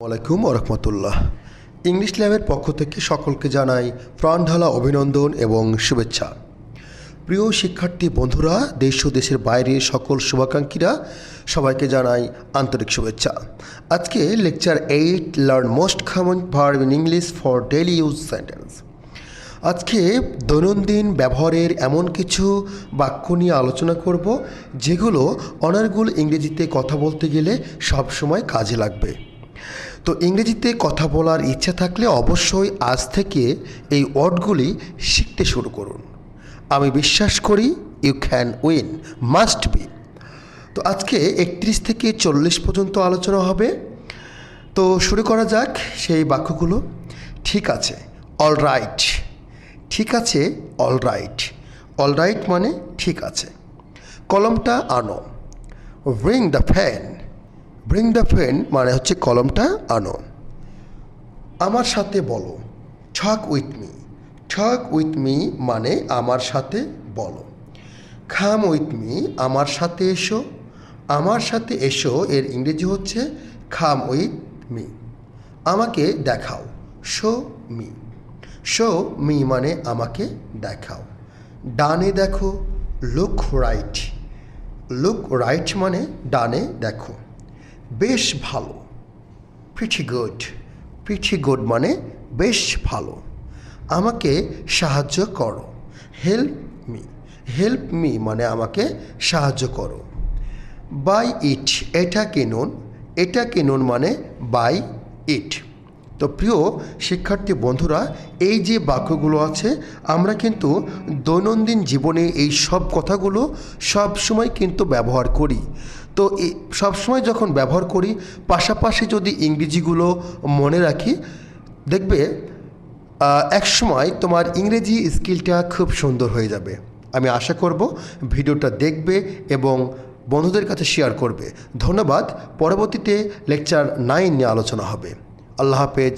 আলাইকুম ওরহমতুল্লাহ। ইংলিশ ল্যাবের পক্ষ থেকে সকলকে জানাই প্রাণঢালা অভিনন্দন এবং শুভেচ্ছা। প্রিয় শিক্ষার্থী বন্ধুরা, দেশ ও দেশের বাইরের সকল শুভাকাঙ্ক্ষীরা সবাইকে জানাই আন্তরিক শুভেচ্ছা। আজকে lecture 8 learn most common verb in English for daily use sentence. আজকে দৈনন্দিন ব্যবহারের এমন কিছু বাক্য নিয়ে আলোচনা করব যেগুলো অনার্গুল ইংরেজিতে কথা বলতে গেলে সবসময় কাজে লাগবে। তো ইংরেজিতে কথা বলার ইচ্ছা থাকলে অবশ্যই আজ থেকে এই ওয়ার্ডগুলি শিখতে শুরু করুন। আমি বিশ্বাস করি you can win, must be. তো আজকে 31 থেকে 40 পর্যন্ত আলোচনা হবে। তো শুরু করা যাক সেই বাক্যগুলো। ঠিক আছে, অলরাইট। ঠিক আছে, অলরাইট। অলরাইট মানে ঠিক আছে। কলমটা আনো। Bring the fan. Bring the fan মানে হচ্ছে কলমটা আনো। আমার সাথে বলো। Talk with me. Talk with me মানে আমার সাথে বলো। কাম উইথ মি আমার সাথে এসো। আমার সাথে এসো এর ইংরেজি হচ্ছে কাম উইথ মি। আমাকে দেখাও। Show me. শো মি মানে আমাকে দেখাও। ডানে দেখো। Look right. লুক রাইট মানে ডানে দেখো। বেশ ভালো। Pretty good. প্রিটি গুড মানে বেশ ভালো। আমাকে সাহায্য করো। Help me. হেল্প মি মানে আমাকে সাহায্য করো। বাই ইট। এটা কিনুন। এটা কিনুন মানে বাই ইট। তো প্রিয় শিক্ষার্থী বন্ধুরা, এই যে বাক্যগুলো আছে আমরা কিন্তু দৈনন্দিন জীবনে এই সব কথাগুলো সবসময় কিন্তু ব্যবহার করি। তো এই সবসময় যখন ব্যবহার করি পাশাপাশি যদি ইংরেজিগুলো মনে রাখি, দেখবে একসময় তোমার ইংরেজি স্কিলটা খুব সুন্দর হয়ে যাবে। আমি আশা করব ভিডিওটা দেখবে এবং বন্ধুদের কাছে শেয়ার করবে। ধন্যবাদ। পরবর্তীতে লেকচার 9 নিয়ে আলোচনা হবে। আল্লাহ হাফেজ।